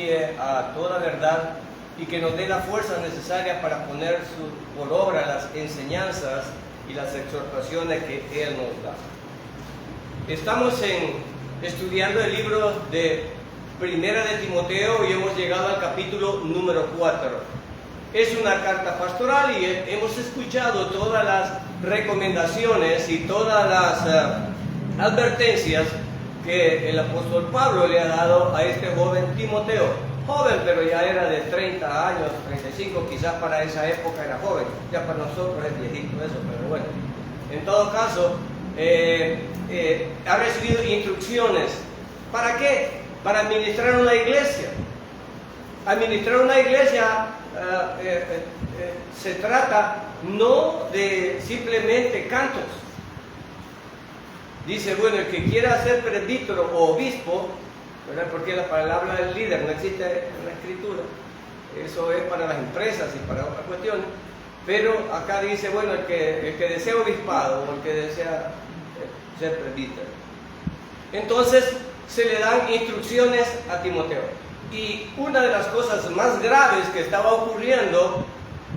guíe a toda verdad y que nos dé la fuerza necesaria para poner por obra las enseñanzas y las exhortaciones que Él nos da. Estamos estudiando el libro de Primera de Timoteo y hemos llegado al capítulo número 4. Es una carta pastoral y hemos escuchado todas las recomendaciones y todas las advertencias que el apóstol Pablo le ha dado a este joven Timoteo. Joven, pero ya era de 30 años, 35, quizás para esa época era joven. Ya para nosotros es viejito eso, pero bueno. En todo caso, ha recibido instrucciones. ¿Para qué? Para administrar una iglesia. Administrar una iglesia se trata no de simplemente cantos. Dice, bueno, el que quiera ser presbítero o obispo, ¿verdad? Porque la palabra del líder no existe en la escritura, eso es para las empresas y para otras cuestiones, pero acá dice, bueno, el que desea obispado o el que desea ser presbítero. Entonces se le dan instrucciones a Timoteo. Y una de las cosas más graves que estaba ocurriendo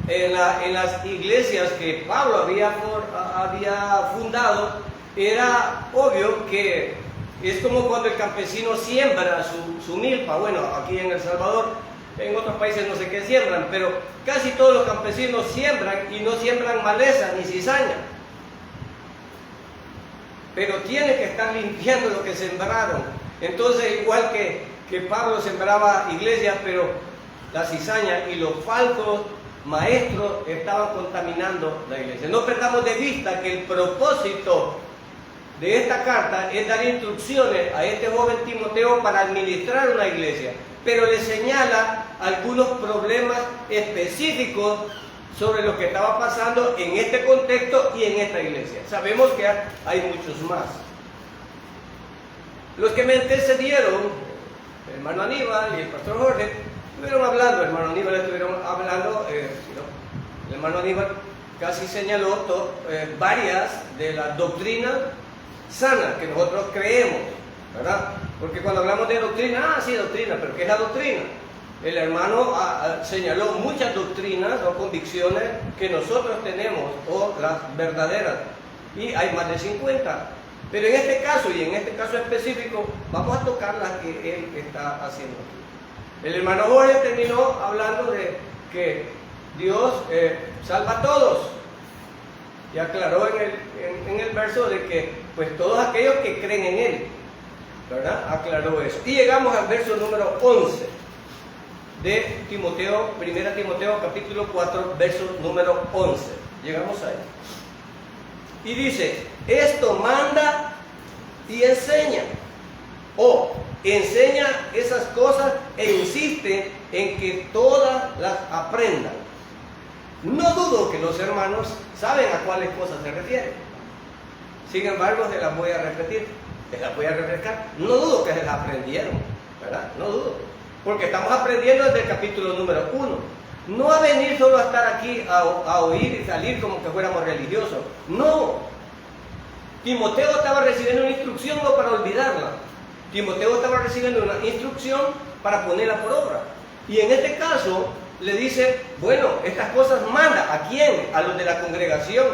en las iglesias que Pablo había fundado, era obvio que es como cuando el campesino siembra su milpa. Bueno, aquí en El Salvador, en otros países no sé qué siembran, pero casi todos los campesinos siembran y no siembran maleza ni cizaña. Pero tiene que estar limpiando lo que sembraron. Entonces, igual que Pablo sembraba iglesias, pero la cizaña y los falsos maestros estaban contaminando la iglesia. No perdamos de vista que el propósito de esta carta es dar instrucciones a este joven Timoteo para administrar una iglesia, pero le señala algunos problemas específicos sobre lo que estaba pasando en este contexto y en esta iglesia. Sabemos que hay muchos más. Los que me antecedieron, el hermano Aníbal y el pastor Jorge, estuvieron hablando, el hermano Aníbal el hermano Aníbal casi señaló varias de las doctrinas sanas que nosotros creemos, ¿verdad? Porque cuando hablamos de doctrina, sí, doctrina, pero ¿qué es la doctrina? El hermano señaló muchas doctrinas o convicciones que nosotros tenemos, o las verdaderas, y hay más de 50. Pero en este caso, y en este caso específico, vamos a tocar las que él está haciendo aquí. El hermano Jorge terminó hablando de que Dios salva a todos. Y aclaró en el verso de que, pues, todos aquellos que creen en Él, ¿verdad? Aclaró eso. Y llegamos al verso número 11 de Timoteo, 1 Timoteo capítulo 4, verso número 11. Llegamos ahí. Y dice, esto manda y enseña, o enseña esas cosas e insiste en que todas las aprendan. No dudo que los hermanos saben a cuáles cosas se refieren. Sin embargo, se las voy a repetir, se las voy a refrescar. No dudo que se las aprendieron, ¿verdad? No dudo. Porque estamos aprendiendo desde el capítulo número 1. No a venir solo a estar aquí a oír y salir como que fuéramos religiosos. No. Timoteo estaba recibiendo una instrucción no para olvidarla. Timoteo estaba recibiendo una instrucción para ponerla por obra. Y en este caso le dice, bueno, estas cosas manda. ¿A quién? A los de la congregación.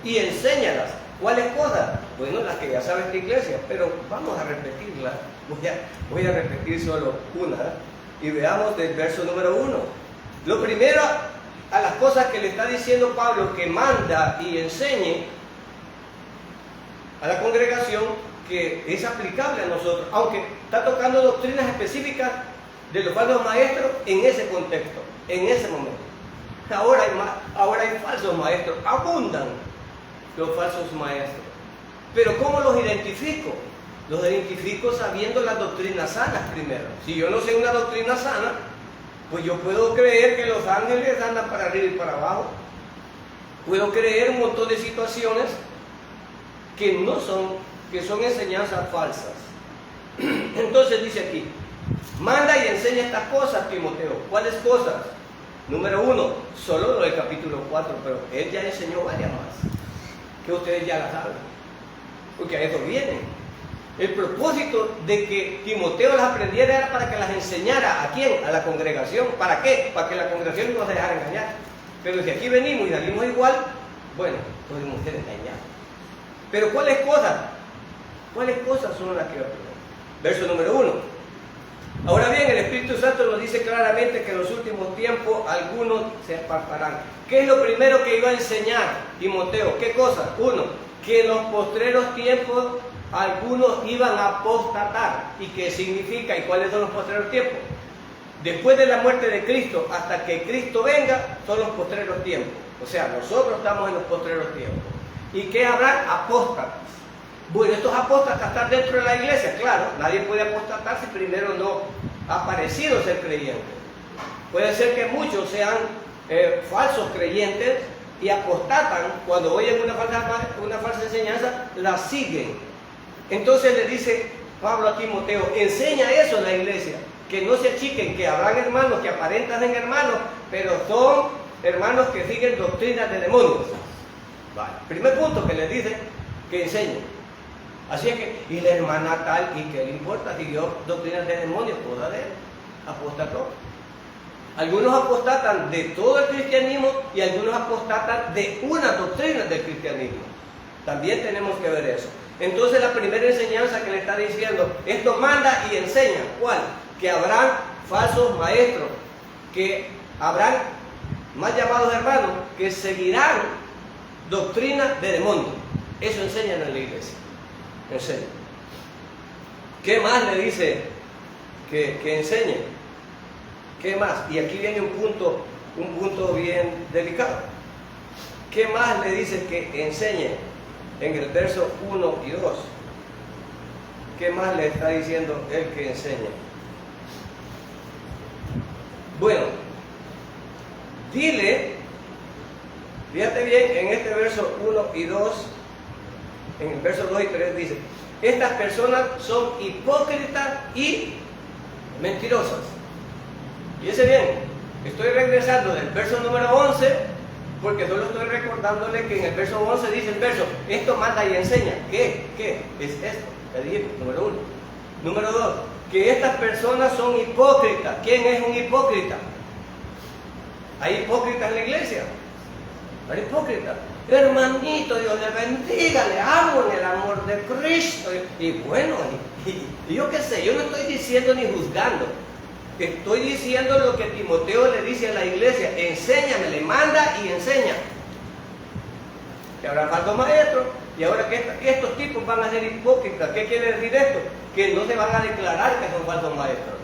Y enséñalas. ¿Cuáles cosas? Bueno, las que ya sabe esta iglesia. Pero vamos a repetirlas. Voy a repetir solo una. Y veamos del verso número 1. Lo primero, a las cosas que le está diciendo Pablo que manda y enseñe a la congregación, que es aplicable a nosotros, aunque está tocando doctrinas específicas de los falsos maestros en ese contexto, en ese momento. Ahora hay falsos maestros, abundan los falsos maestros. Pero ¿cómo los identifico? Los identifico sabiendo las doctrinas sanas primero. Si yo no sé una doctrina sana, pues yo puedo creer que los ángeles andan para arriba y para abajo. Puedo creer un montón de situaciones que son enseñanzas falsas. Entonces dice aquí, manda y enseña estas cosas, Timoteo. ¿Cuáles cosas? Número 1, solo lo del capítulo 4, pero él ya enseñó varias más, que ustedes ya las saben, porque a eso vienen. El propósito de que Timoteo las aprendiera era para que las enseñara. ¿A quién? A la congregación. ¿Para qué? Para que la congregación no se dejara engañar. Pero si aquí venimos y salimos igual, bueno, podemos ser engañados. Pero ¿cuáles cosas? ¿Cuáles cosas son las que aprendemos? Verso número 1. Ahora bien, el Espíritu Santo nos dice claramente que en los últimos tiempos algunos se apartarán. ¿Qué es lo primero que iba a enseñar Timoteo? ¿Qué cosa? 1. Que en los postreros tiempos algunos iban a apostatar. ¿Y qué significa? ¿Y cuáles son los postreros tiempos? Después de la muerte de Cristo, hasta que Cristo venga, son los postreros tiempos. O sea, nosotros estamos en los postreros tiempos. ¿Y qué habrá? Apóstatas. Bueno, estos apóstatas están dentro de la iglesia. Claro, nadie puede apostatar si primero no ha parecido ser creyente. Puede ser que muchos sean falsos creyentes y apostatan cuando oyen una falsa enseñanza, la siguen. Entonces le dice Pablo a Timoteo, enseña eso en la iglesia, que no se achiquen, que habrán hermanos que aparentan en hermanos, pero son hermanos que siguen doctrinas de demonios. Vale. Primer punto que les dice, que enseñen. Así es que, y la hermana tal, ¿y qué le importa? Siguió doctrinas de demonios, toda de él, apostató. Algunos apostatan de todo el cristianismo y algunos apostatan de una doctrina del cristianismo. También tenemos que ver eso. Entonces la primera enseñanza que le está diciendo, esto manda y enseña. ¿Cuál? Que habrán falsos maestros, que habrán más llamados hermanos, que seguirán doctrina de demonios. Eso enseñan en la iglesia. Enseña. ¿Qué más le dice que enseñe? ¿Qué más? Y aquí viene un punto bien delicado. ¿Qué más le dice que enseñe? En el verso 1 y 2. ¿Qué más le está diciendo el que enseña? Bueno, dile, fíjate bien, en este verso 1 y 2, en el verso 2 y 3 dice, estas personas son hipócritas y mentirosas. Fíjese bien, estoy regresando del verso número 11, porque solo estoy recordándole que en el verso 11 dice el verso, esto manda y enseña. ¿Qué es esto? Ya dijimos, número 1. Número 2, que estas personas son hipócritas. ¿Quién es un hipócrita? ¿Hay hipócritas en la iglesia? ¿Hay hipócritas? Hermanito, Dios le bendiga, le amo en el amor de Cristo. Y bueno, y yo qué sé, yo no estoy diciendo ni juzgando. Estoy diciendo lo que Timoteo le dice a la iglesia, enséñame, le manda y enseña. Que habrá falsos maestros, y ahora que estos tipos van a ser hipócritas. ¿Qué quiere decir esto? Que no se van a declarar que son falsos maestros.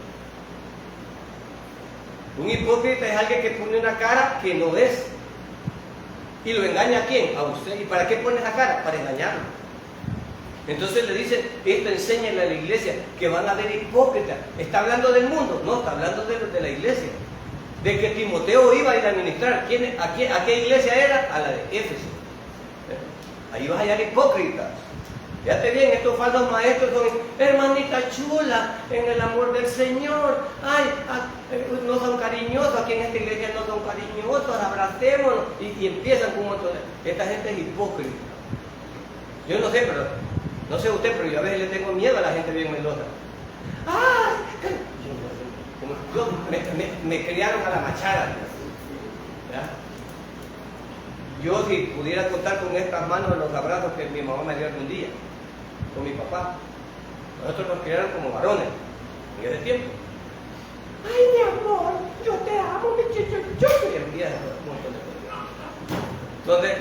Un hipócrita es alguien que pone una cara que no es. ¿Y lo engaña a quién? A usted. ¿Y para qué pone esa cara? Para engañarlo. Entonces le dicen, esto enséñale a la iglesia, que van a haber hipócritas. ¿Está hablando del mundo? No, está hablando de la iglesia. De que Timoteo iba a ir a ministrar. ¿A qué iglesia era? A la de Éfeso. Ahí vas a hallar hipócritas. Fíjate bien, estos falsos maestros son hermanita chula en el amor del Señor. Ay, no son cariñosos, aquí en esta iglesia no son cariñosos, abracémonos. Y empiezan con un montón de... Esta gente es hipócrita. Yo no sé, pero... No sé usted, pero yo a veces le tengo miedo a la gente bien melosa. ¡Ay! Me criaron a la machada. ¿Ya? Yo si pudiera contar con estas manos los abrazos que mi mamá me dio algún día, con mi papá. Nosotros nos criaron como varones, en ese tiempo. ¡Ay, mi amor! Yo te amo, mi chichucho. Y envías un montón de cosas. Entonces,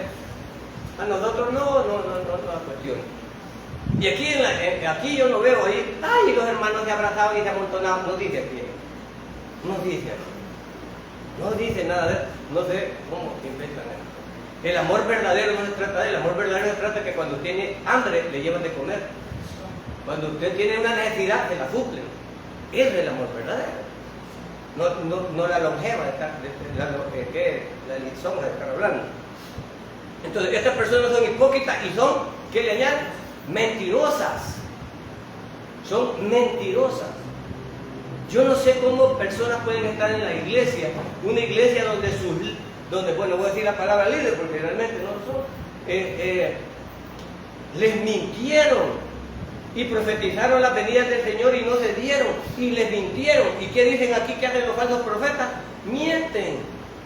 a nosotros no cuestiones. Y aquí yo no veo ahí, ay, los hermanos se abrazaban y se amontonaban. No dice aquí. No dice aquí. No dice nada de eso. No sé cómo inventan eso. El amor verdadero no se trata de él. El amor verdadero se trata de que cuando tiene hambre le llevan de comer. Cuando usted tiene una necesidad, se la suplen. Ese es el amor verdadero. No la longeva, la lisonja de estar hablando. Entonces, estas personas son hipócritas y son, ¿qué le añaden? Mentirosas. Son mentirosas. Yo no sé cómo personas pueden estar en la iglesia, una iglesia donde bueno, voy a decir la palabra líder porque realmente no lo son, les mintieron y profetizaron las venidas del Señor y no se dieron y les mintieron. ¿Y qué dicen aquí que hacen los falsos profetas? Mienten.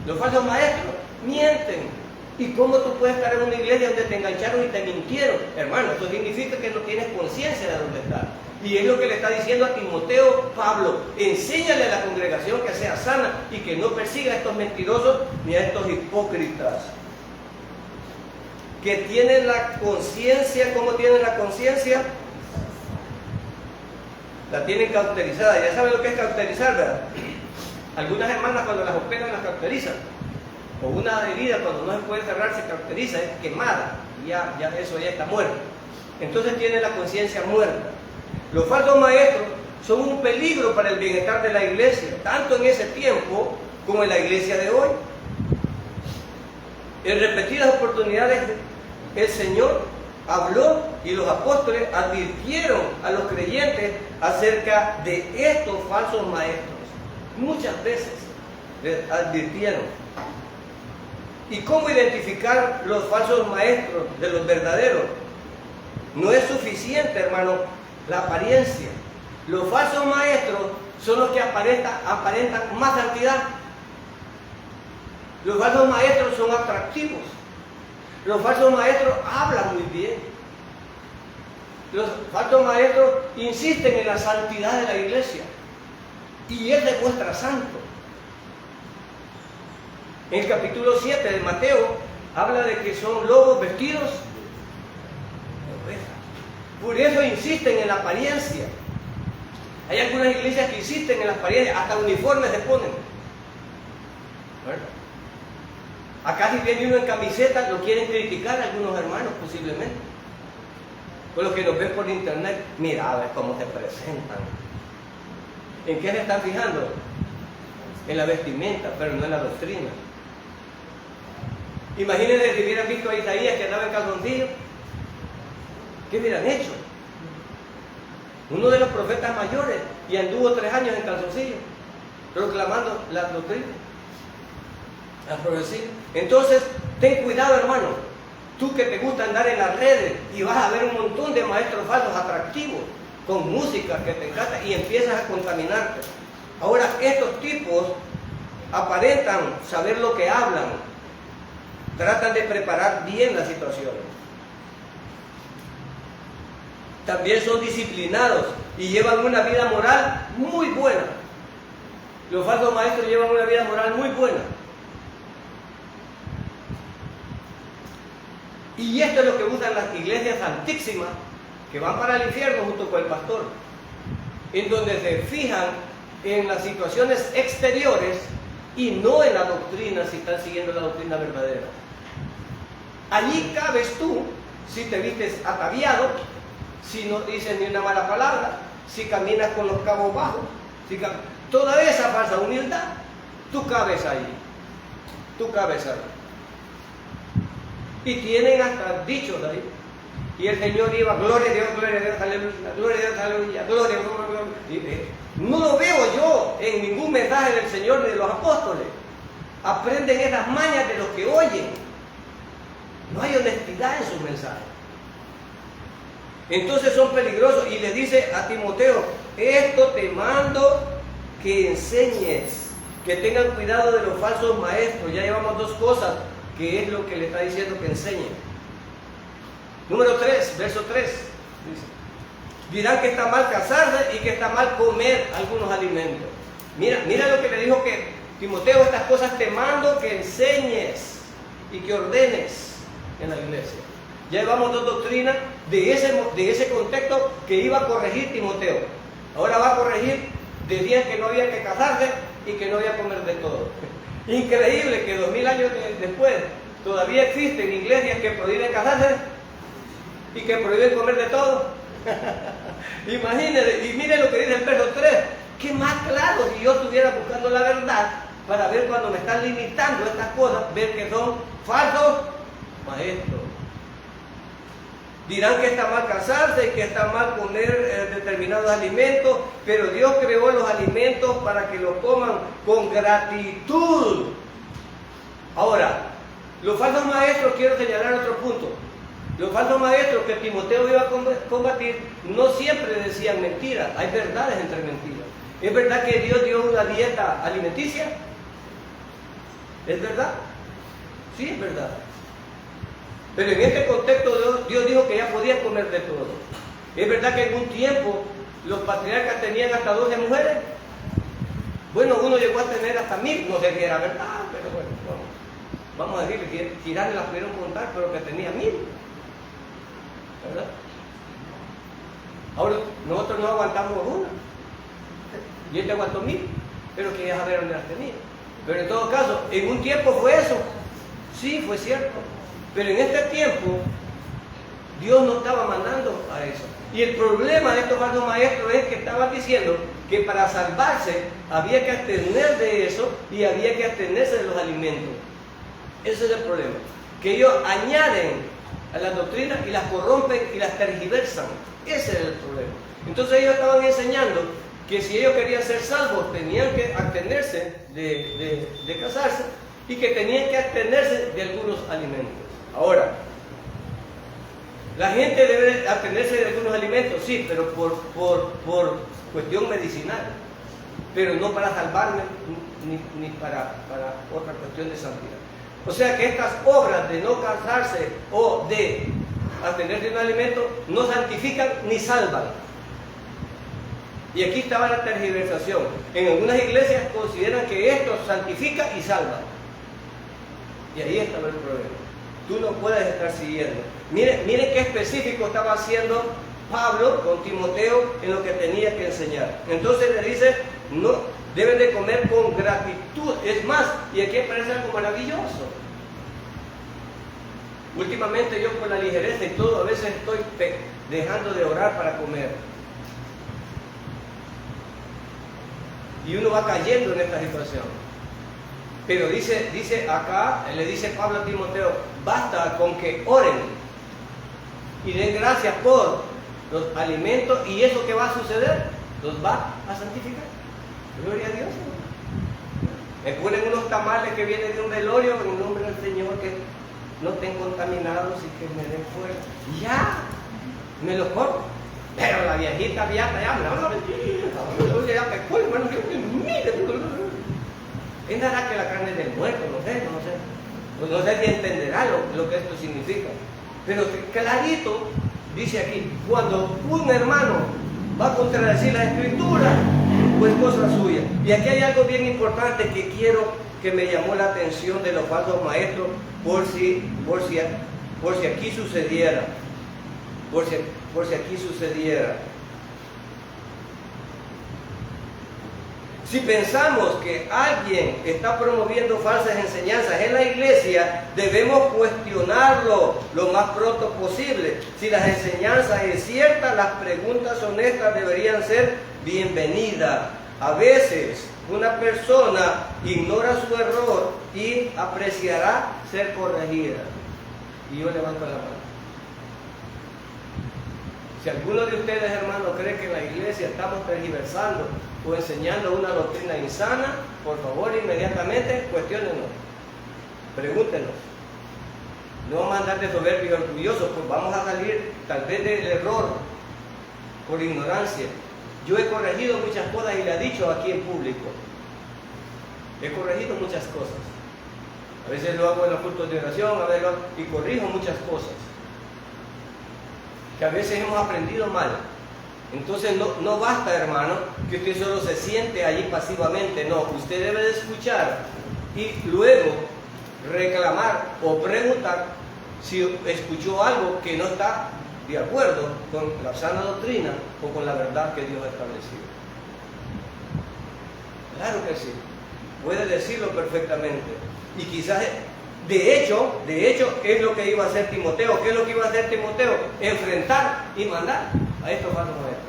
Los falsos maestros mienten. ¿Y cómo tú puedes estar en una iglesia donde te engancharon y te mintieron? Hermano, eso significa que no tienes conciencia de dónde estás. Y es lo que le está diciendo a Timoteo Pablo. Enséñale a la congregación que sea sana y que no persiga a estos mentirosos ni a estos hipócritas. Que tienen la conciencia. ¿Cómo tienen la conciencia? La tienen cauterizada. Ya saben lo que es cauterizar, ¿verdad? Algunas hermanas cuando las operan las cauterizan. O una herida cuando no se puede cerrar se cauteriza, es quemada. Ya eso ya está muerto. Entonces tienen la conciencia muerta. Los falsos maestros son un peligro para el bienestar de la iglesia, tanto en ese tiempo como en la iglesia de hoy. En repetidas oportunidades el Señor habló y los apóstoles advirtieron a los creyentes acerca de estos falsos maestros. Muchas veces les advirtieron. ¿Y cómo identificar los falsos maestros de los verdaderos? No es suficiente, hermano, la apariencia. Los falsos maestros son los que aparentan más santidad. Los falsos maestros son atractivos. Los falsos maestros hablan muy bien. Los falsos maestros insisten en la santidad de la iglesia. Y Él demuestra santo. En el capítulo 7 de Mateo habla de que son lobos vestidos de oveja. Por eso insisten en la apariencia. Hay algunas iglesias que insisten en la apariencia, hasta uniformes se ponen. ¿Verdad? Acá si viene uno en camiseta, lo quieren criticar algunos hermanos posiblemente. Con los que nos ven por internet, mira a ver cómo se presentan. ¿En qué se están fijando? En la vestimenta, pero no en la doctrina. Imagínense si hubieran visto a Isaías que andaba en calzoncillo. ¿Qué hubieran hecho? Uno de los profetas mayores y anduvo 3 años en calzoncillo, proclamando la doctrina, la profecía. Entonces, ten cuidado, hermano. Tú que te gusta andar en las redes y vas a ver un montón de maestros falsos atractivos, con música que te encanta y empiezas a contaminarte. Ahora, estos tipos aparentan saber lo que hablan, tratan de preparar bien la situación. También son disciplinados y llevan una vida moral muy buena. Los falsos maestros llevan una vida moral muy buena. Y esto es lo que usan las iglesias santísimas, que van para el infierno junto con el pastor, en donde se fijan en las situaciones exteriores y no en la doctrina, si están siguiendo la doctrina verdadera. Allí cabes tú si te vistes ataviado, si no dices ni una mala palabra, si caminas con los cabos bajos, toda esa falsa humildad, tú cabes ahí. Tú cabes ahí. Y tienen hasta dichos ahí. Y el Señor iba, gloria a Dios, aleluya, gloria a Dios, aleluya, gloria a Dios. No lo veo yo en ningún mensaje del Señor ni de los apóstoles. Aprenden esas mañas de los que oyen. No hay honestidad en sus mensajes. Entonces son peligrosos. Y le dice a Timoteo, esto te mando que enseñes, que tengan cuidado de los falsos maestros. Ya llevamos 2 cosas, que es lo que le está diciendo que enseñen. Número 3, verso 3. Dice, dirán que está mal casarse y que está mal comer algunos alimentos. Mira lo que le dijo que Timoteo, estas cosas te mando que enseñes y que ordenes en la iglesia. Ya llevamos 2 doctrinas de ese contexto que iba a corregir Timoteo. Ahora va a corregir de días que no había que casarse y que no había que comer de todo. Increíble que 2000 años después todavía existen iglesias que prohíben casarse y que prohíben comer de todo. Imagínense, y miren lo que dice el verso 3. ¿Qué más claro si yo estuviera buscando la verdad para ver cuando me están limitando estas cosas, ver que son falsos maestros? Dirán que está mal casarse y que está mal comer determinados alimentos, pero Dios creó los alimentos para que los coman con gratitud. Ahora, los falsos maestros, quiero señalar otro punto. Los falsos maestros que Timoteo iba a combatir no siempre decían mentiras, hay verdades entre mentiras. ¿Es verdad que Dios dio una dieta alimenticia? ¿Es verdad? Sí, es verdad. Pero en este contexto Dios dijo que ya podía comer de todo. ¿Es verdad que en un tiempo los patriarcas tenían hasta 12 mujeres? Bueno, uno llegó a tener hasta 1000, no sé si era verdad, pero bueno, vamos a decir que Girán las pudieron contar, pero que tenía 1000. ¿Verdad? Ahora, nosotros no aguantamos una. Y él te aguantó 1000, pero que ya saber dónde las tenía. Pero en todo caso, en un tiempo fue eso. Sí, fue cierto. Pero en este tiempo, Dios no estaba mandando a eso. Y el problema de estos falsos maestros es que estaban diciendo que para salvarse había que abstener de eso y había que abstenerse de los alimentos. Ese es el problema. Que ellos añaden a las doctrinas y las corrompen y las tergiversan. Ese es el problema. Entonces ellos estaban enseñando que si ellos querían ser salvos tenían que abstenerse de casarse y que tenían que abstenerse de algunos alimentos. Ahora, la gente debe abstenerse de algunos alimentos, sí, pero por cuestión medicinal, pero no para salvarme ni para otra cuestión de santidad. O sea que estas obras de no casarse o de abstenerse de un alimento no santifican ni salvan. Y aquí estaba la tergiversación. En algunas iglesias consideran que esto santifica y salva. Y ahí estaba el problema. Tú no puedes estar siguiendo. Miren qué específico estaba haciendo Pablo con Timoteo en lo que tenía que enseñar. Entonces le dice, no, deben de comer con gratitud. Es más, y aquí parece algo maravilloso. Últimamente yo por la ligereza y todo, a veces estoy dejando de orar para comer. Y uno va cayendo en esta situación. Pero dice acá, le dice Pablo a Timoteo, basta con que oren y den gracias por los alimentos y eso que va a suceder, los va a santificar. Gloria a Dios. Me ponen unos tamales que vienen de un velorio en el nombre del Señor, que no estén contaminados y que me den fuera. Ya, me los como. Pero la viejita viata ya me habla mentira. Ya pecó, hermano, ¿quién dará que la carne del muerto? No sé. Pues no sé si entenderá lo que esto significa. Pero clarito dice aquí, cuando un hermano va a contradecir la escritura, pues cosa suya. Y aquí hay algo bien importante que quiero que me llamó la atención de los falsos maestros, por si aquí sucediera. Por si aquí sucediera. Si pensamos que alguien está promoviendo falsas enseñanzas en la iglesia, debemos cuestionarlo lo más pronto posible. Si las enseñanzas es cierta, las preguntas honestas deberían ser bienvenidas. A veces una persona ignora su error y apreciará ser corregida. Y yo levanto la mano. Si alguno de ustedes, hermanos, cree que en la iglesia estamos tergiversando o enseñando una doctrina insana, por favor, inmediatamente cuestiónenos, pregúntenos. No vamos a andar de soberbios y orgullosos, pues vamos a salir tal vez del error por ignorancia. Yo he corregido muchas cosas y le he dicho aquí en público. He corregido muchas cosas. A veces lo hago en los cultos de oración, y corrijo muchas cosas que a veces hemos aprendido mal. Entonces no basta, hermano, que usted solo se siente allí pasivamente. No, usted debe de escuchar y luego reclamar o preguntar si escuchó algo que no está de acuerdo con la sana doctrina o con la verdad que Dios ha establecido. Claro que sí, puede decirlo perfectamente. Y quizás, de hecho, es lo que iba a hacer Timoteo. ¿Qué es lo que iba a hacer Timoteo? Enfrentar y mandar a estos falsos maestros.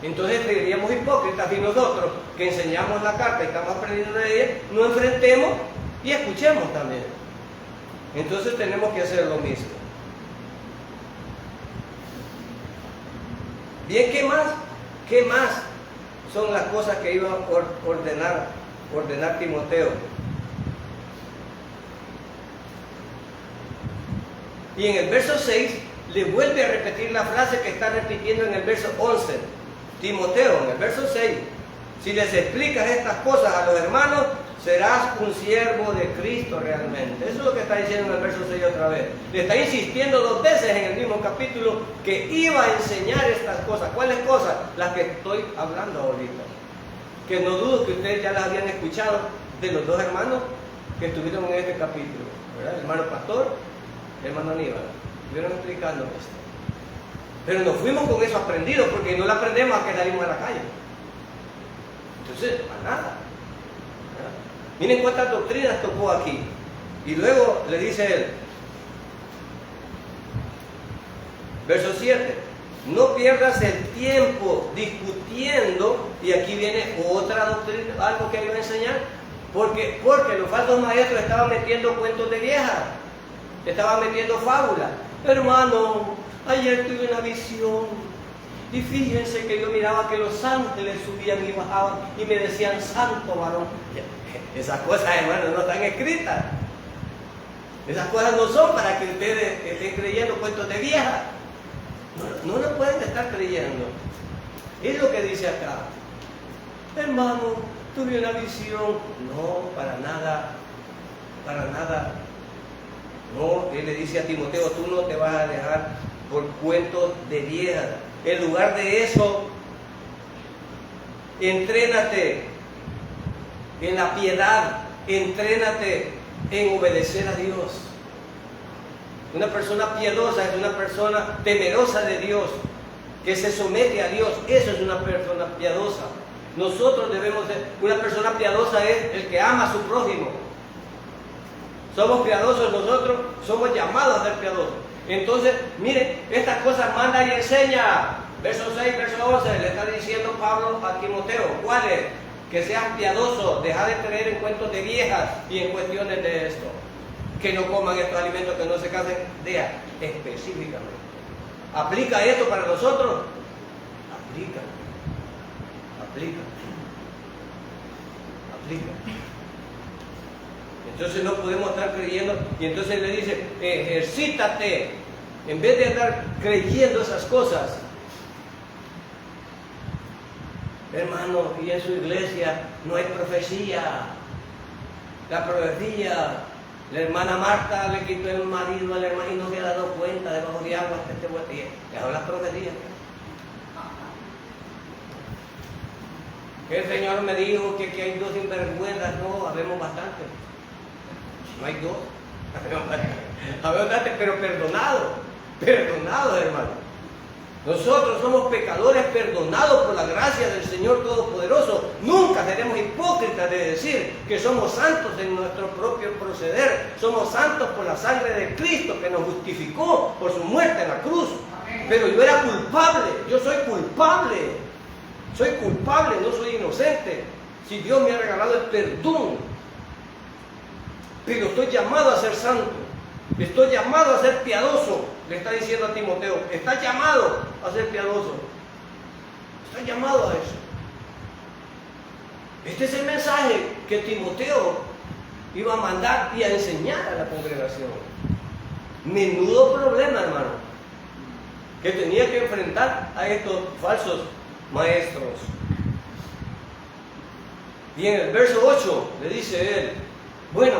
Entonces seríamos hipócritas si nosotros, que enseñamos la carta y estamos aprendiendo de ella, no enfrentemos y escuchemos también. Entonces tenemos que hacer lo mismo. Bien, ¿qué más son las cosas que iba a ordenar Timoteo? Y en el verso 6 le vuelve a repetir la frase que está repitiendo en el verso 11. Timoteo, en el verso 6, si les explicas estas cosas a los hermanos, serás un siervo de Cristo realmente. Eso es lo que está diciendo en el verso 6 otra vez. Le está insistiendo 2 veces en el mismo capítulo que iba a enseñar estas cosas. ¿Cuáles cosas? Las que estoy hablando ahorita. Que no dudo que ustedes ya las habían escuchado de los 2 hermanos que estuvieron en este capítulo, ¿verdad? El hermano Pastor, el hermano Aníbal. Estuvieron explicando esto. Pero nos fuimos con eso aprendido, porque no lo aprendemos a que salimos a la calle. Entonces, para nada. ¿Verdad? Miren cuántas doctrinas tocó aquí. Y luego le dice él, verso 7, no pierdas el tiempo discutiendo, y aquí viene otra doctrina, algo que iba a enseñar, porque los falsos maestros estaban metiendo cuentos de viejas, estaban metiendo fábulas. Hermano, ayer tuve una visión, y fíjense que yo miraba que los ángeles subían y bajaban, y me decían, santo varón. Esas cosas, hermano, no están escritas. Esas cosas no son para que ustedes estén creyendo cuentos de viejas. No lo pueden estar creyendo. Es lo que dice acá. Hermano, tuve una visión. No, para nada. Para nada. No, él le dice a Timoteo, tú no te vas a dejar por cuentos de viejas. En lugar de eso, entrénate en la piedad, entrénate en obedecer a Dios. Una persona piadosa es una persona temerosa de Dios, que se somete a Dios. Eso es una persona piadosa. Nosotros debemos ser, una persona piadosa es el que ama a su prójimo. Somos piadosos nosotros, somos llamados a ser piadosos. Entonces, miren, estas cosas manda y enseña. Verso 6, verso 11, le está diciendo Pablo a Timoteo, ¿cuál es? Que seas piadoso, deja de creer en cuentos de viejas y en cuestiones de esto. Que no coman estos alimentos, que no se casen, vea, específicamente. ¿Aplica esto para nosotros? Aplica. Entonces no podemos estar creyendo, y entonces le dice, ejercítate, en vez de estar creyendo esas cosas. Hermano, y en su iglesia no hay profecía. La profecía, la hermana Marta le quitó el marido al hermano y no se ha dado cuenta, debajo de agua hasta este botella. Dejó las profecías. El Señor me dijo que aquí hay 2 sinvergüenzas. No, habemos bastante. No hay 2. Habemos bastante, pero perdonados, hermano. Nosotros somos pecadores perdonados por la gracia del Señor Todopoderoso. Nunca seremos hipócritas de decir que somos santos en nuestro propio proceder. Somos santos por la sangre de Cristo que nos justificó por su muerte en la cruz. Pero yo era culpable, yo soy culpable. Soy culpable, no soy inocente. Si Dios me ha regalado el perdón. Pero estoy llamado a ser santo. Estoy llamado a ser piadoso. Le está diciendo a Timoteo, está llamado a ser piadoso. Está llamado a eso. Este es el mensaje que Timoteo iba a mandar y a enseñar a la congregación. Menudo problema, hermano, que tenía que enfrentar a estos falsos maestros. Y en el verso 8 le dice él, bueno,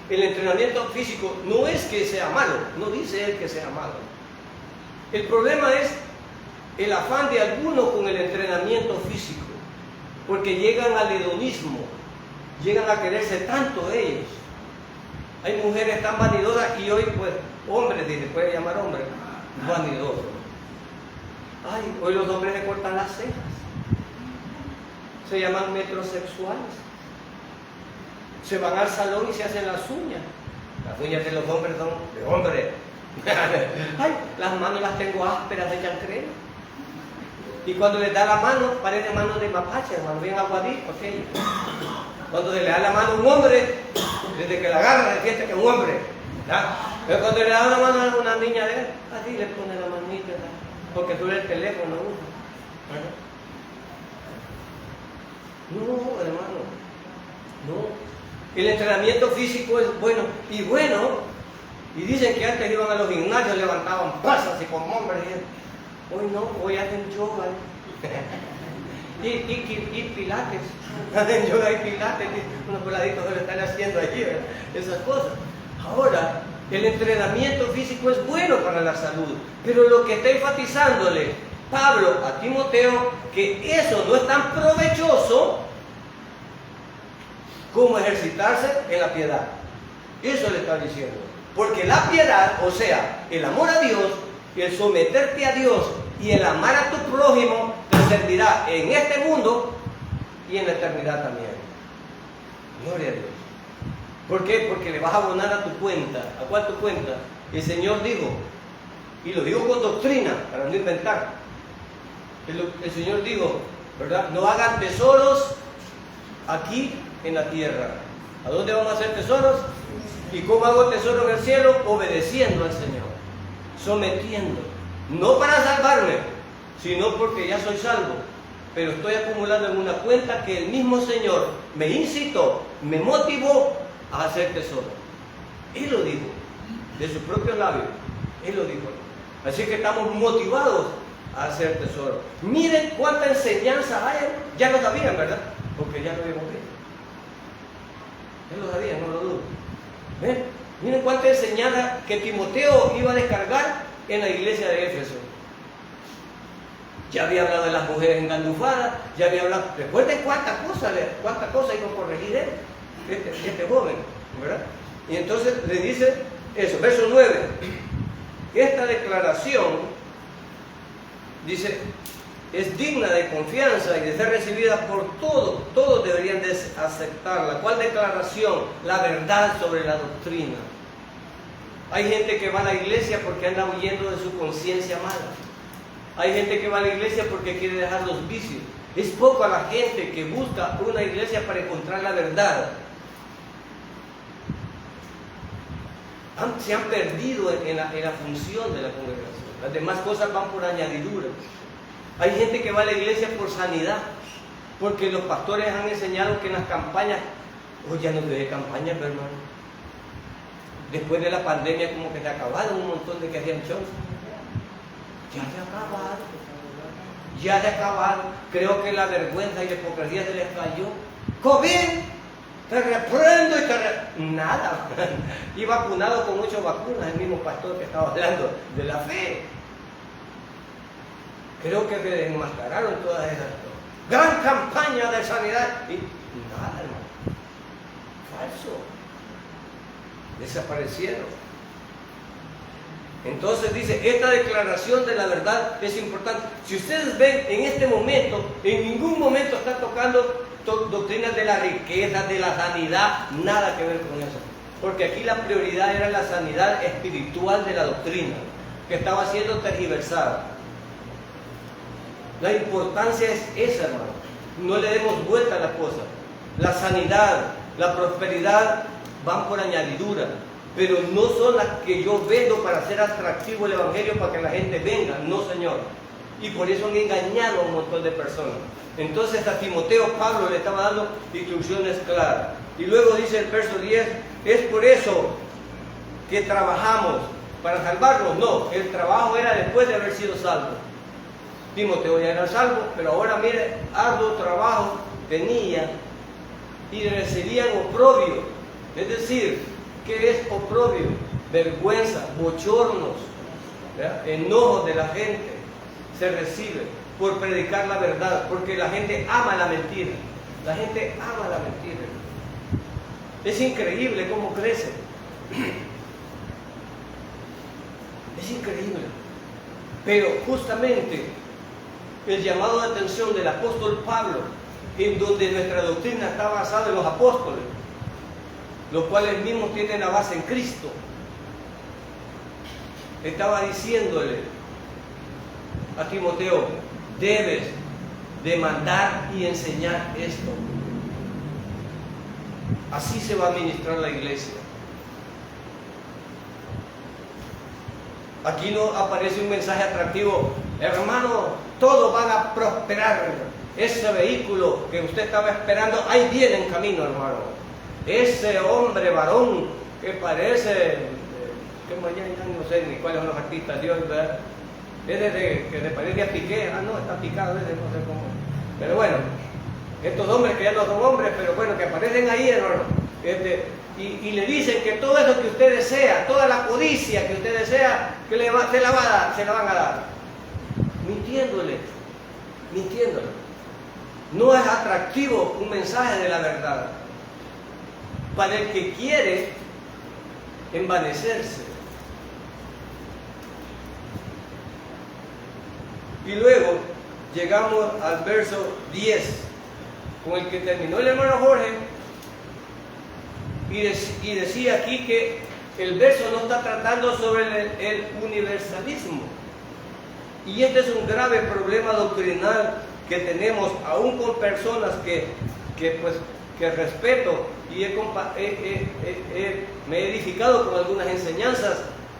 el entrenamiento físico no es que sea malo, no dice él que sea malo. El problema es el afán de algunos con el entrenamiento físico, porque llegan al hedonismo, llegan a quererse tanto ellos. Hay mujeres tan vanidosas y hoy pues hombres, se puede llamar hombres, vanidosos. Ay, hoy los hombres se cortan las cejas, se llaman metrosexuales. Se van al salón y se hacen las uñas. Las uñas de los hombres son de hombre. Ay, las manos las tengo ásperas, de echan crema. Y cuando les da la mano, parece mano de mapache, hermano, bien aguadito, aquello. Cuando se le da la mano a un hombre, desde que la agarra, se siente que es un hombre. ¿Verdad? Pero cuando le da la mano a una niña de él, así le pone la manita, ¿verdad? Porque sobre el teléfono usa. No, hermano, no. El entrenamiento físico es bueno. Y bueno, Y dicen que antes iban a los gimnasios, levantaban pasas y con hombres. Hoy no, hoy hacen yoga. Y pilates. Hacen yoga y pilates. Unos peladitos que lo están haciendo allí, ¿verdad? Esas cosas. Ahora, el entrenamiento físico es bueno para la salud, pero lo que está enfatizándole Pablo a Timoteo, que eso no es tan provechoso como ejercitarse en la piedad. Eso le está diciendo. Porque la piedad, o sea, el amor a Dios, el someterte a Dios y el amar a tu prójimo, te servirá en este mundo y en la eternidad también. Gloria a Dios. ¿Por qué? Porque le vas a abonar a tu cuenta. ¿A cuál tu cuenta? El Señor dijo, y lo dijo con doctrina, para no inventar. El Señor dijo, ¿verdad? No hagan tesoros aquí en la tierra. ¿A dónde vamos a hacer tesoros? ¿Y cómo hago tesoro en el cielo? Obedeciendo al Señor, sometiendo. No para salvarme, sino porque ya soy salvo. Pero estoy acumulando en una cuenta que el mismo Señor me incitó, me motivó a hacer tesoro. Él lo dijo, de sus propios labios. Él lo dijo. Así que estamos motivados a hacer tesoro. Miren cuánta enseñanza hay. Ya lo sabían, ¿verdad? Porque ya lo habíamos visto. Ya lo sabían, no lo dudo. ¿Ven? Miren cuánta enseñanza que Timoteo iba a descargar en la iglesia de Éfeso. Ya había hablado de las mujeres engandufadas, ya había hablado. Recuerden cuántas cosas iba a corregir él, este joven, ¿verdad? Y entonces le dice eso, verso 9. Esta declaración, dice, es digna de confianza y de ser recibida por todos. Todos deberían de aceptarla. ¿Cuál declaración? La verdad sobre la doctrina. Hay gente que va a la iglesia porque anda huyendo de su conciencia mala. Hay gente que va a la iglesia porque quiere dejar los vicios. Es poca la gente que busca una iglesia para encontrar la verdad. Se han perdido en la función de la congregación. Las demás cosas van por añadidura. Hay gente que va a la iglesia por sanidad, porque los pastores han enseñado que en las campañas, ya no ve campañas, hermano. Después de la pandemia como que se acabaron un montón de que hacían shows. Ya se acabaron. Creo que la vergüenza y la hipocresía se les cayó. COVID, te reprendo y nada. Y vacunado con 8 vacunas, el mismo pastor que estaba hablando de la fe. Creo que se desenmascararon todas esas cosas. Gran campaña de sanidad. Y nada, hermano. Falso. Desaparecieron. Entonces dice, esta declaración de la verdad es importante. Si ustedes ven en este momento, en ningún momento está tocando doctrinas de la riqueza, de la sanidad, nada que ver con eso. Porque aquí la prioridad era la sanidad espiritual de la doctrina, que estaba siendo tergiversada. La importancia es esa, hermano. No le demos vuelta a la cosa. La sanidad, la prosperidad van por añadidura, pero no son las que yo vendo para hacer atractivo el evangelio para que la gente venga. No, Señor. Y por eso han engañado a un montón de personas. Entonces a Timoteo Pablo le estaba dando instrucciones claras. Y luego dice el verso 10, es por eso que trabajamos para salvarnos. No, el trabajo era después de haber sido salvo. Timoteo ya era salvo, pero ahora mire, arduo trabajo tenía y recibían oprobio. Es decir, ¿qué es oprobio? Vergüenza, bochornos, ¿verdad? Enojos de la gente se recibe por predicar la verdad, porque la gente ama la mentira. La gente ama la mentira. Es increíble cómo crece. Es increíble. Pero justamente el llamado de atención del apóstol Pablo, en donde nuestra doctrina está basada en los apóstoles, los cuales mismos tienen la base en Cristo, estaba diciéndole a Timoteo, debes demandar y enseñar esto. Así se va a administrar la iglesia. Aquí no aparece un mensaje atractivo, hermano, todos van a prosperar. Ese vehículo que usted estaba esperando, ahí viene en camino, hermano. Ese hombre varón que parece que mañana ya no sé ni cuáles son los artistas de hoy, ¿verdad? Es desde que de Paredes a Piqué, no, está picado ese, no sé cómo. Pero bueno, estos hombres que ya no son hombres, pero bueno, que aparecen ahí, hermano. Y le dicen que todo eso que usted desea, toda la codicia que usted desea, que se la van a dar. Mintiéndole. No es atractivo un mensaje de la verdad para el que quiere envanecerse. Y luego llegamos al verso 10, con el que terminó el hermano Jorge, y decía aquí que el verso no está tratando sobre el universalismo. Y este es un grave problema doctrinal que tenemos aún con personas que respeto y me he edificado con algunas enseñanzas,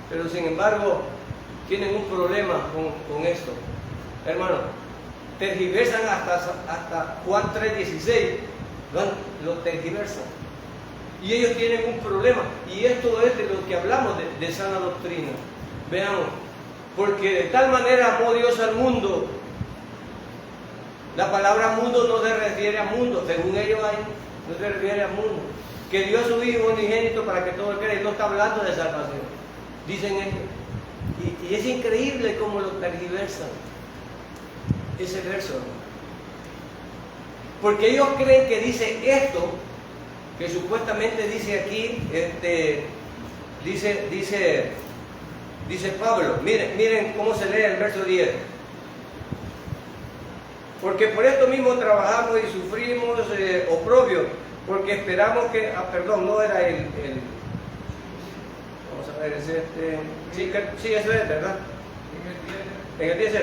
pero sin embargo tienen un problema con esto. Hermano, tergiversan hasta Juan 3:16, lo tergiversan. Y ellos tienen un problema, y esto es de lo que hablamos de sana doctrina. Veamos, porque de tal manera amó Dios al mundo. La palabra mundo no se refiere a mundo, según ellos hay, no se refiere a mundo. Que dio a su Hijo unigénito para que todo el cree, no está hablando de salvación, dicen ellos. Y es increíble cómo lo tergiversan, ese verso. Porque ellos creen que dice esto, que supuestamente dice aquí, dice Pablo, miren cómo se lee el verso 10. Porque por esto mismo trabajamos y sufrimos oprobio, porque esperamos que, no era vamos a ver, es sí, eso es, ¿verdad? En el 10,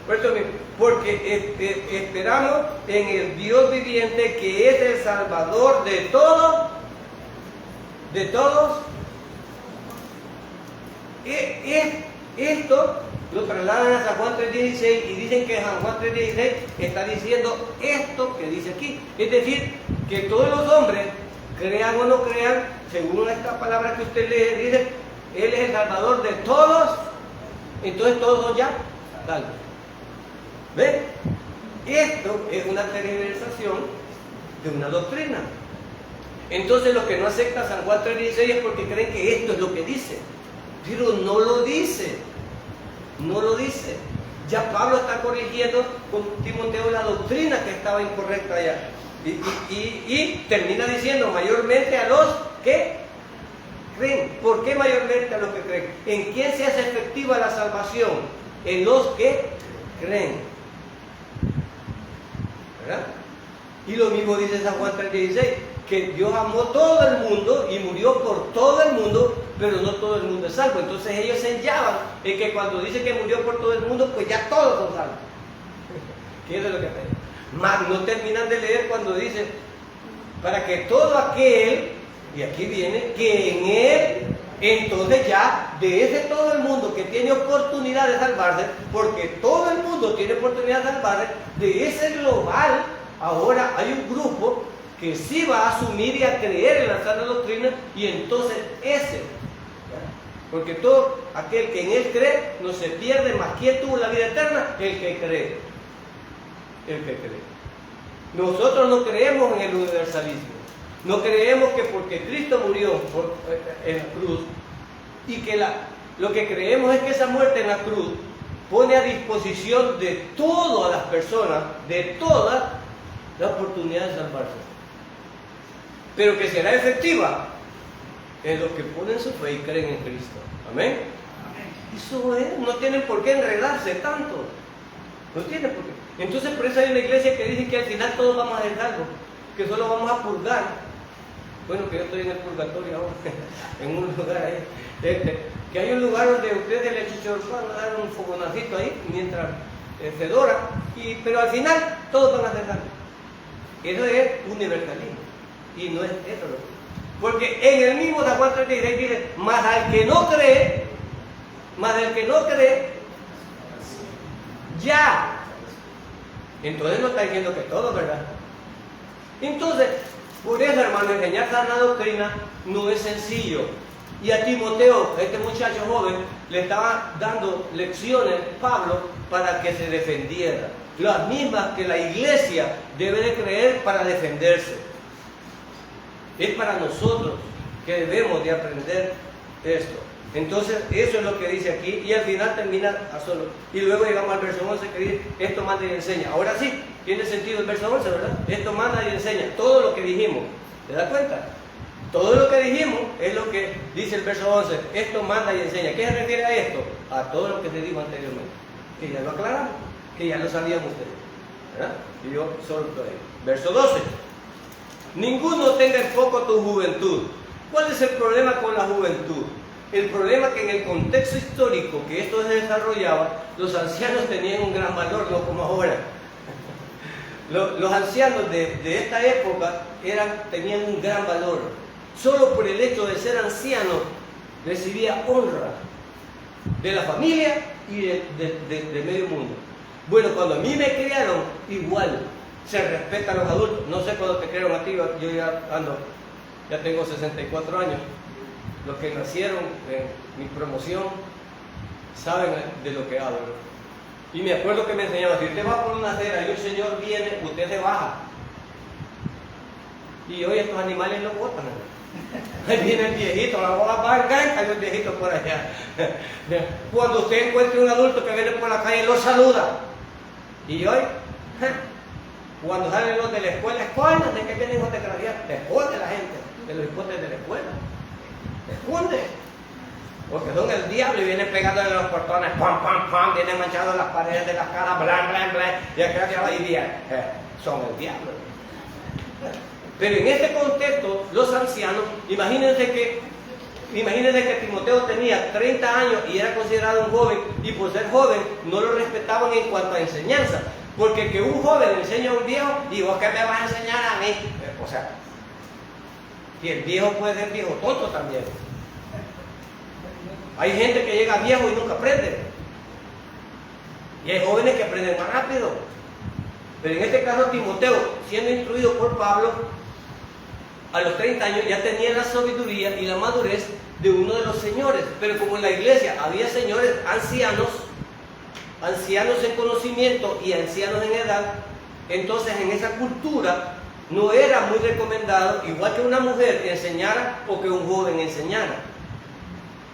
por esto mismo, porque esperamos en el Dios viviente, que es el Salvador de todos. Esto lo trasladan a San Juan 3:16 y dicen que San Juan 3:16 está diciendo esto que dice aquí. Es decir, que todos los hombres, crean o no crean, según esta palabra que usted lee, dice, Él es el Salvador de todos, entonces todos son ya salvos. ¿Ven? Esto es una tergiversación de una doctrina. Entonces los que no aceptan San Juan 3:16 es porque creen que esto es lo que dice. Pero no lo dice. No lo dice. Ya Pablo está corrigiendo con Timoteo la doctrina que estaba incorrecta allá. Y termina diciendo mayormente a los que creen. ¿Por qué mayormente a los que creen? ¿En quién se hace efectiva la salvación? En los que creen. ¿Verdad? Y lo mismo dice San Juan 3:16, que Dios amó todo el mundo y murió por todo el mundo, pero no todo el mundo es salvo. Entonces ellos se enllavan en que cuando dice que murió por todo el mundo, pues ya todos son salvos. ¿Qué es lo que hacen? Mas no terminan de leer cuando dice, para que todo aquel, y aquí viene, que en él, entonces ya de ese todo el mundo que tiene oportunidad de salvarse, porque todo el mundo tiene oportunidad de salvarse, de ese global, ahora hay un grupo que sí va a asumir y a creer en la sana doctrina, y entonces ese, porque todo aquel que en él cree no se pierde, más quien tuvo la vida eterna, el que cree. Nosotros no creemos en el universalismo, no creemos que porque Cristo murió en la cruz, y que lo que creemos es que esa muerte en la cruz pone a disposición de todas las personas, de todas, la oportunidad de salvarse. Pero que será efectiva en los que ponen su fe y creen en Cristo. Amén. Eso es, no tienen por qué enredarse tanto. No tienen por qué. Entonces por eso hay una iglesia que dice que al final todos vamos a ser salvos, que solo vamos a purgar. Bueno, que yo estoy en el purgatorio ahora, en un lugar ahí. Que hay un lugar donde ustedes le chichorpan a dar un fogonacito ahí, mientras se dora, pero al final todos van a ser salvos. Eso es universalismo. Y no es eso. Porque en el mismo San Juan 3:16 dice, más al que no cree, ya. Entonces no está diciendo que todo, ¿verdad? Entonces, por eso, hermano, enseñar sana doctrina no es sencillo. Y a Timoteo, a este muchacho joven, le estaba dando lecciones Pablo para que se defendiera. Las mismas que la iglesia debe de creer para defenderse. Es para nosotros que debemos de aprender esto. Entonces, eso es lo que dice aquí, y al final termina a solo. Y luego llegamos al verso 11 que dice, esto manda y enseña. Ahora sí, tiene sentido el verso 11, ¿verdad? Esto manda y enseña, todo lo que dijimos. ¿Te das cuenta? Todo lo que dijimos es lo que dice el verso 11, esto manda y enseña. ¿Qué se refiere a esto? A todo lo que se dijo anteriormente. Que ya lo aclaramos, que ya lo sabían ustedes, ¿verdad? Y yo solo estoy ahí. Verso 12. Ninguno tenga en poco tu juventud. ¿Cuál es el problema con la juventud? El problema es que en el contexto histórico que esto se desarrollaba, los ancianos tenían un gran valor, no como ahora. Los ancianos de esta época tenían un gran valor. Solo por el hecho de ser anciano recibía honra de la familia y de medio mundo. Bueno, cuando a mí me criaron, igual se respeta a los adultos. No sé cuándo te criaron a ti, yo ya tengo 64 años. Los que nacieron en mi promoción saben de lo que hablo. Y me acuerdo que me enseñaba, si usted va por una acera y un señor viene, usted se baja. Y hoy estos animales no botan. Ahí viene el viejito, la bola va a caer, hay un viejito por allá. Cuando usted encuentre un adulto que viene por la calle, lo saluda. Y hoy, cuando salen los de la escuela, ¿de qué vienen los desgraciados? Esconde la gente, de los hijos de la escuela. Esconde. Porque son el diablo y vienen pegando en los portones, pam, pam, pam, vienen manchando las paredes de las caras, blan, blan, blan, y acá ya va y bien, son el diablo. Pero en este contexto, los ancianos, imagínense que Timoteo tenía 30 años y era considerado un joven, y por ser joven no lo respetaban en cuanto a enseñanza, porque que un joven enseña a un viejo, y vos qué me vas a enseñar a mí, o sea, y el viejo puede ser viejo tonto también. Hay gente que llega viejo y nunca aprende. Y hay jóvenes que aprenden más rápido. Pero en este caso Timoteo, siendo instruido por Pablo, a los 30 años ya tenía la sabiduría y la madurez de uno de los señores. Pero como en la iglesia había señores ancianos en conocimiento y ancianos en edad, entonces en esa cultura no era muy recomendado, igual que una mujer enseñara o que un joven enseñara.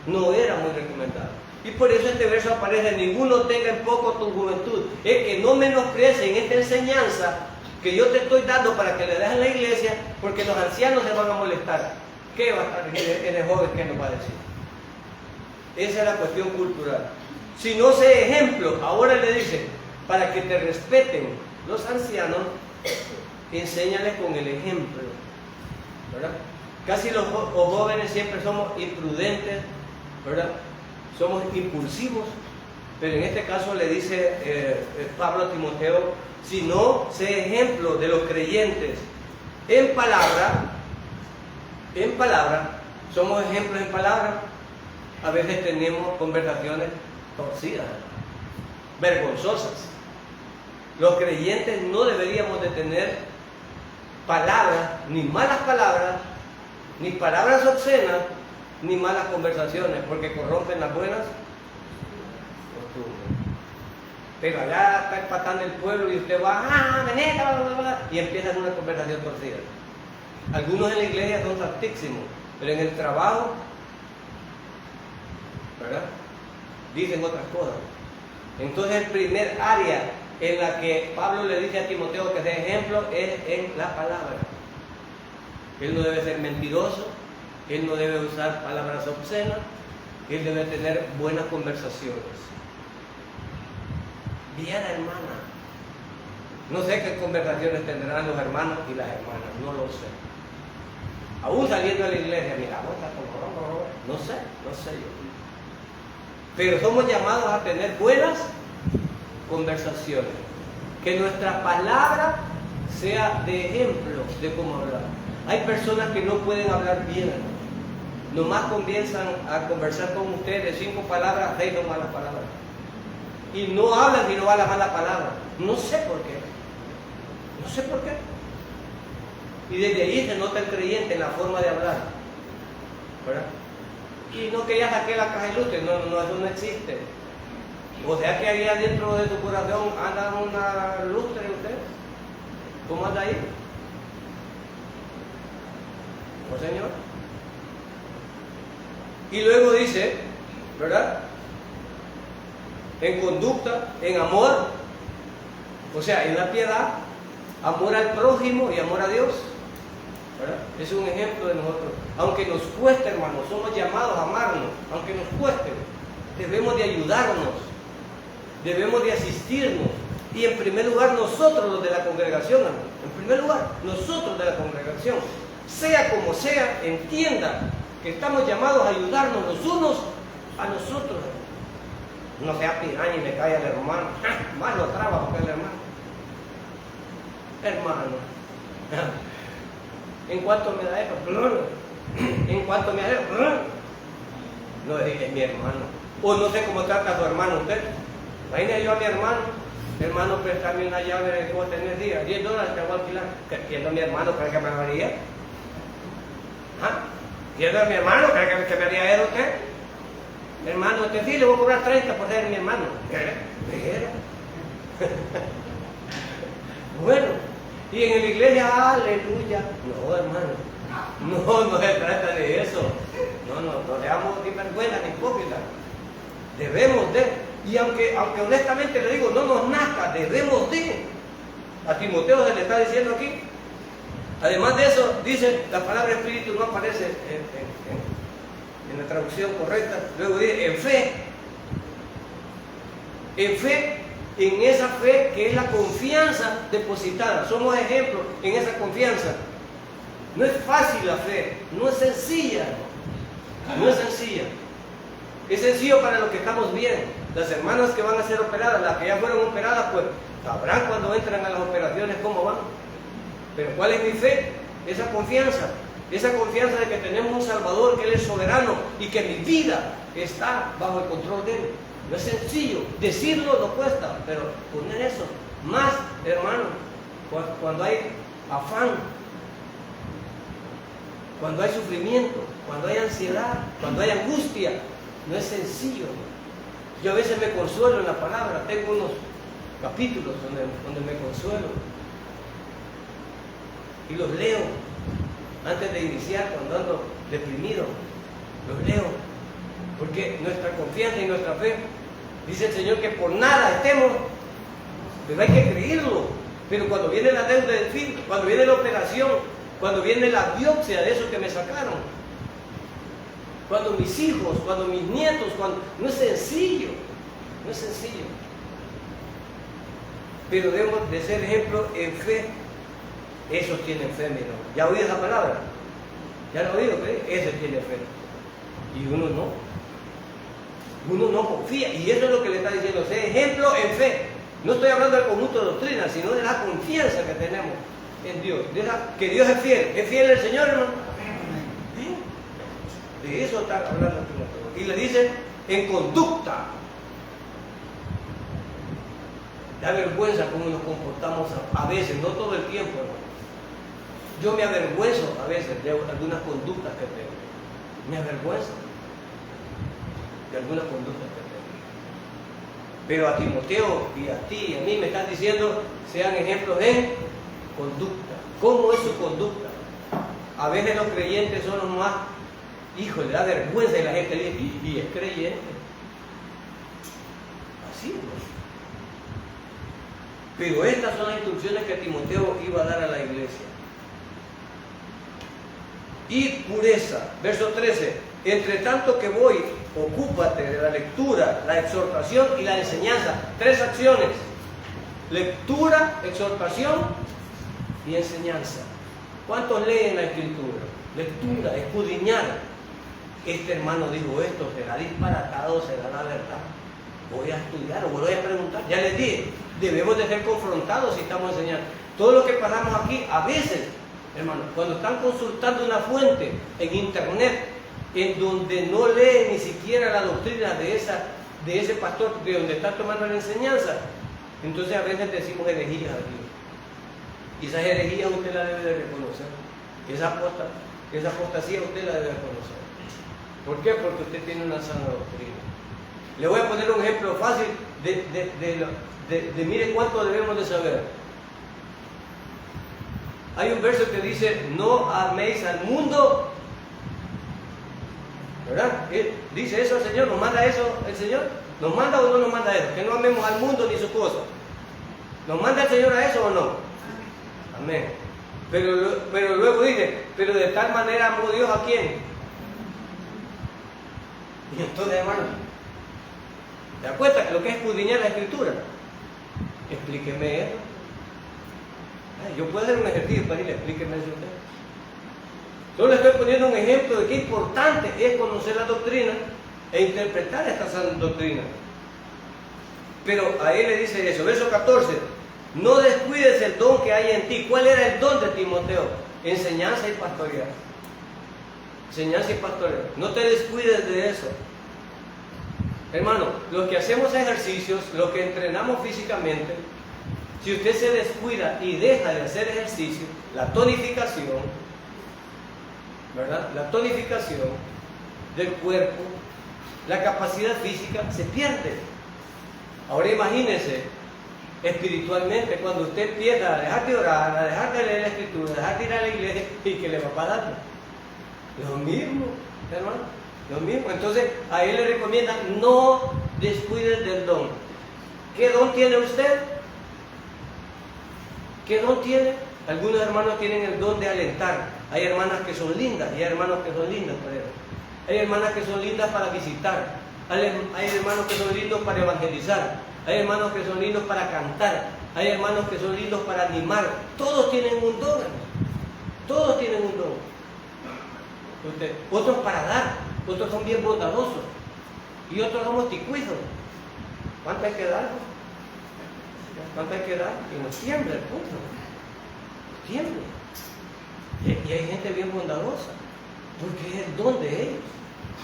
No era muy recomendado. Y por eso este verso aparece, ninguno tenga en poco tu juventud. Es que no menosprecies en esta enseñanza que yo te estoy dando para que le des en la iglesia, porque los ancianos se van a molestar. ¿Qué va a estar el joven que nos va a decir? Esa es la cuestión cultural. Si no sé ejemplo, ahora le dice, para que te respeten los ancianos, enséñales con el ejemplo, ¿verdad? Casi los jóvenes siempre somos imprudentes, ¿verdad? Somos impulsivos, pero en este caso le dice Pablo a Timoteo, si no, sé ejemplo de los creyentes en palabra, somos ejemplos en palabra. A veces tenemos conversaciones torcidas, vergonzosas. Los creyentes no deberíamos de tener palabras, ni malas palabras, ni palabras obscenas, ni malas conversaciones, porque corrompen las buenas costumbres. Pero allá está empatando el pueblo y usted va, y empiezan una conversación torcida. Algunos en la iglesia son santísimos, pero en el trabajo, ¿verdad?, dicen otras cosas. Entonces el primer área en la que Pablo le dice a Timoteo que sea ejemplo es en la palabra. Él no debe ser mentiroso, él no debe usar palabras obscenas, él debe tener buenas conversaciones. Viera, hermana, no sé qué conversaciones tendrán los hermanos y las hermanas, no lo sé. Aún saliendo de la iglesia, mira, no sé yo. Pero somos llamados a tener buenas conversaciones, que nuestra palabra sea de ejemplo de cómo hablar. Hay personas que no pueden hablar bien, nomás comienzan a conversar con ustedes 5 palabras, 6 son malas palabras, y no hablan si no va la mala palabra. No sé por qué, y desde ahí se nota el creyente en la forma de hablar, ¿verdad? y no que ya saqué la caja ilustre. No, no, eso no existe. O sea que ahí adentro de tu corazón anda una lustre usted. ¿Cómo anda ahí? ¿No, Señor? Y luego dice, ¿verdad? En conducta, en amor, o sea, en la piedad, amor al prójimo y amor a Dios, ¿verdad? Es un ejemplo de nosotros. Aunque nos cueste, hermanos, somos llamados a amarnos, aunque nos cueste, debemos de ayudarnos, debemos de asistirnos. Y en primer lugar nosotros los de la congregación, hermano, en primer lugar nosotros de la congregación, sea como sea, entienda que estamos llamados a ayudarnos los unos a nosotros. No sea piraña y me cae al hermano, más lo traba porque el hermano, ¿en cuánto me da eso? ¿En cuánto me da eso? No, es mi hermano. O no sé cómo trata a su hermano usted. Imagínese yo a mi hermano, préstame una llave de cómo tener días, $10 te voy a alquilar. ¿Quién es mi hermano? ¿Cree que me haría? ¿Quién es mi hermano? ¿Cree que me haría eso usted? Hermano, usted sí le voy a cobrar 30 por ser mi hermano. ¿Qué? Bueno, y en la iglesia, aleluya. No, hermano, no se trata de eso. No seamos ni vergüenza ni hipócritas. Debemos de, y aunque honestamente le digo, no nos nazca, debemos de. A Timoteo se le está diciendo aquí. Además de eso, dice, la palabra espíritu no aparece en la traducción correcta. Luego dice, en fe, en esa fe que es la confianza depositada. Somos ejemplos en esa confianza. No es fácil la fe, no es sencilla, no es sencilla. Es sencillo para los que estamos bien. Las hermanas que van a ser operadas, las que ya fueron operadas, pues sabrán cuando entran a las operaciones cómo van. Pero ¿cuál es mi fe? Esa confianza de que tenemos un Salvador, que Él es soberano y que mi vida está bajo el control de Él. No es sencillo, decirlo no cuesta, pero poner eso, más, hermano, cuando hay afán, cuando hay sufrimiento, cuando hay ansiedad, cuando hay angustia, no es sencillo. Yo a veces me consuelo en la palabra, tengo unos capítulos donde me consuelo y los leo antes de iniciar, cuando ando deprimido, los leo, porque nuestra confianza y nuestra fe, dice el Señor que por nada estemos, pero hay que creerlo. Pero cuando viene la deuda del fin, cuando viene la operación, cuando viene la biopsia de eso que me sacaron, cuando mis hijos, cuando mis nietos, no es sencillo, no es sencillo. Pero debemos de ser ejemplo en fe. Esos tienen fe, mi hermano. ¿Ya oí esa palabra? ¿Ya lo he oído? Ese tiene fe. Y uno no. Uno no confía. Y eso es lo que le está diciendo. Sé ejemplo en fe. No estoy hablando del conjunto de doctrinas, sino de la confianza que tenemos en Dios. Que Dios es fiel. ¿Es fiel el Señor, hermano? ¿Sí? De eso está hablando. Y le dice en conducta. Da vergüenza cómo nos comportamos a veces, no todo el tiempo, hermano. Yo me avergüenzo a veces de algunas conductas que tengo. Me avergüenzo de algunas conductas que tengo. Pero a Timoteo y a ti y a mí me están diciendo, sean ejemplos en conducta. ¿Cómo es su conducta? A veces los creyentes son los más, hijo, le da vergüenza y la gente dice, y es creyente. Así es. Pero estas son las instrucciones que Timoteo iba a dar a la iglesia. Y pureza, verso 13, entre tanto que voy, ocúpate de la lectura, la exhortación y la enseñanza. 3 acciones: lectura, exhortación y enseñanza. ¿Cuántos leen la escritura? Lectura, escudriñar. Este hermano dijo esto, ¿será disparatado, será la verdad? Voy a estudiar o voy a preguntar. Ya les dije, debemos de ser confrontados si estamos enseñando. Todo lo que pasamos aquí, a veces, hermano, cuando están consultando una fuente en internet, en donde no leen ni siquiera la doctrina de ese pastor de donde está tomando la enseñanza, entonces a veces decimos herejías aquí. Y esas herejías usted la debe de reconocer. Esa apostasía usted la debe reconocer. ¿Por qué? Porque usted tiene una sana doctrina. Le voy a poner un ejemplo fácil de mire cuánto debemos de saber. Hay un verso que dice, no améis al mundo. ¿Verdad? Dice eso el Señor, ¿nos manda eso el Señor? ¿Nos manda o no nos manda eso? Que no amemos al mundo ni sus cosas. ¿Nos manda el Señor a eso o no? Amén. Pero luego dice, pero de tal manera amó Dios a quién. Y entonces, hermano, ¿te das cuenta que lo que es escudriñar la Escritura? Explíqueme eso. Yo puedo hacer un ejercicio para ir, explíqueme eso usted. Solo le estoy poniendo un ejemplo de qué importante es conocer la doctrina e interpretar esta sana doctrina. Pero a él le dice eso, verso 14, no descuides el don que hay en ti. ¿Cuál era el don de Timoteo? Enseñanza y pastorear. Enseñanza y pastorear. No te descuides de eso. Hermano, los que hacemos ejercicios, los que entrenamos físicamente, si usted se descuida y deja de hacer ejercicio, la tonificación, ¿verdad? La tonificación del cuerpo, la capacidad física se pierde. Ahora imagínese, espiritualmente, cuando usted empieza a dejar de orar, a dejar de leer la Escritura, a dejar de ir a la iglesia, ¿y qué le va a pasar? Lo mismo, hermano, lo mismo. Entonces, a él le recomienda, no descuides del don. ¿Qué don tiene usted? ¿Qué don tiene? Algunos hermanos tienen el don de alentar. Hay hermanas que son lindas y hay hermanos que son lindas para eso. Hay hermanas que son lindas para visitar. Hay hermanos que son lindos para evangelizar. Hay hermanos que son lindos para cantar. Hay hermanos que son lindos para animar. Todos tienen un don, hermano. Todos tienen un don. Otros para dar. Otros son bien bondadosos. Y otros somos ticuizos. ¿Cuánto hay que dar? ¿Cuánto hay que dar? Que nos tiemble el pueblo. Tiemble. Y hay gente bien bondadosa. Porque es el don de ellos.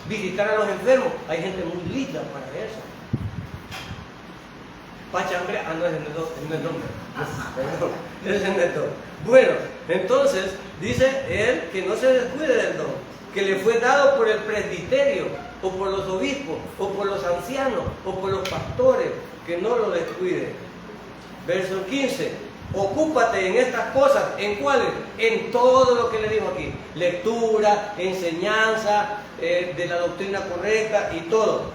Visitar a los enfermos. Hay gente muy linda para eso. Pachambre, no es el nombre. Ese no es el don. Bueno, entonces dice él que no se descuide del don, que le fue dado por el presbiterio, o por los obispos, o por los ancianos, o por los pastores, que no lo descuide. Verso 15, ocúpate en estas cosas, ¿en cuáles? En todo lo que le digo aquí, lectura, enseñanza, de la doctrina correcta y todo.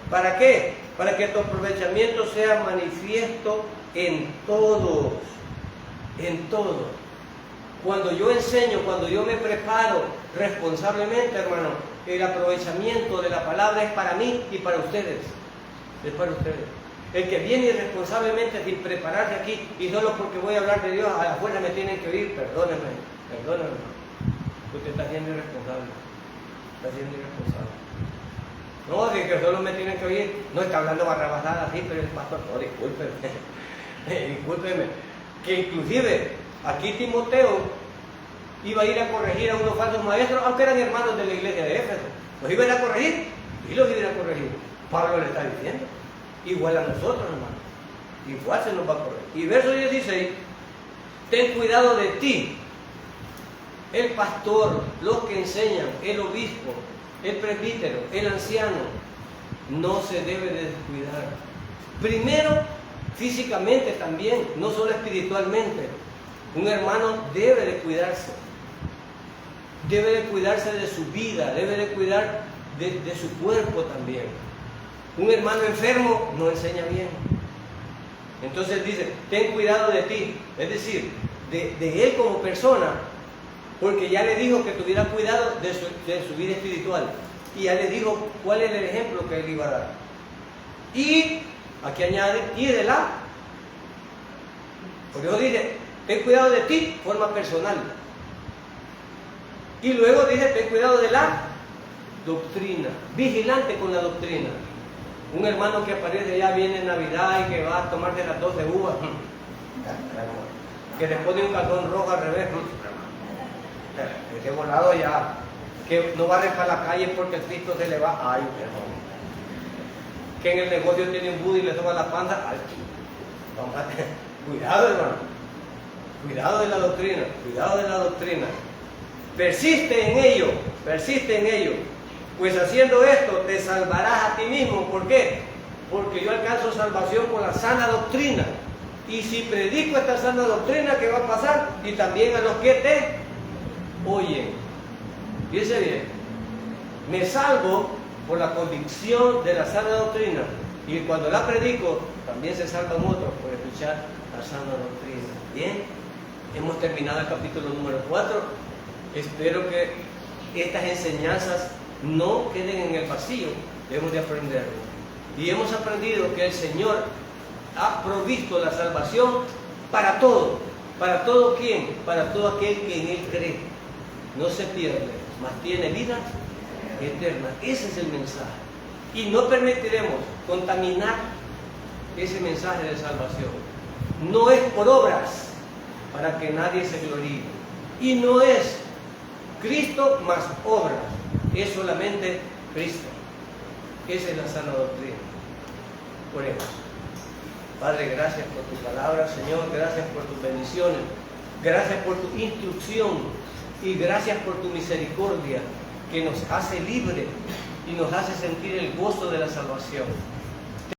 ¿Para qué? Para que tu aprovechamiento sea manifiesto en todo. En todo. Cuando yo enseño, cuando yo me preparo responsablemente, hermano, el aprovechamiento de la palabra es para mí y para ustedes. Es para ustedes. El que viene irresponsablemente sin prepararse aquí y solo porque voy a hablar de Dios, a la fuerza me tienen que oír, perdónenme. Usted está siendo irresponsable. Está siendo irresponsable. No, de que solo me tienen que oír, no está hablando barrabasada así, pero el pastor, no, discúlpeme. Discúlpeme. Que inclusive aquí Timoteo iba a ir a corregir a unos falsos maestros, aunque eran hermanos de la iglesia de Éfeso. Los iba a ir a corregir y los iba a ir a corregir. Pablo le está diciendo, igual a nosotros, hermano. Igual se nos va a corregir. Y verso 16, ten cuidado de ti, el pastor, los que enseñan, el obispo, el presbítero, el anciano, no se debe de descuidar. Primero, físicamente también, no solo espiritualmente. Un hermano debe de cuidarse. Debe de cuidarse de su vida, debe de cuidar de su cuerpo también. Un hermano enfermo no enseña bien. Entonces dice, ten cuidado de ti, es decir, de él como persona, porque ya le dijo que tuviera cuidado de su vida espiritual. Y ya le dijo cuál es el ejemplo que él iba a dar. Y, aquí añade, y de la. Por eso dice, ten cuidado de ti, forma personal. Y luego dice, ten cuidado de la doctrina, vigilante con la doctrina. Un hermano que aparece ya viene en Navidad y que va a tomarse las 12 uvas, que le pone un calzón rojo al revés, que volado ya, que no va a para la calle porque el Cristo se le va, ay, perdón. Que en el negocio tiene un Buda y le toma la panza, ay, cuidado, hermano, cuidado de la doctrina, cuidado de la doctrina. Persiste en ello, Pues haciendo esto te salvarás a ti mismo. ¿Por qué? Porque yo alcanzo salvación con la sana doctrina. Y si predico esta sana doctrina, ¿qué va a pasar? Y también a los que te oyen. Fíjense bien, me salvo por la convicción de la sana doctrina. Y cuando la predico, también se salvan otros por escuchar la sana doctrina. Bien, hemos terminado el capítulo número 4. Espero que estas enseñanzas no queden en el vacío. Debemos de aprenderlo. Y hemos aprendido que el Señor ha provisto la salvación para todo. ¿Para todo quién? Para todo aquel que en Él cree. No se pierde, mas tiene vida eterna. Ese es el mensaje. Y no permitiremos contaminar ese mensaje de salvación. No es por obras para que nadie se gloríe. Y no es Cristo más obras. Es solamente Cristo. Esa es la sana doctrina. Oremos. Padre, gracias por tu palabra, Señor. Gracias por tus bendiciones. Gracias por tu instrucción. Y gracias por tu misericordia que nos hace libres y nos hace sentir el gozo de la salvación.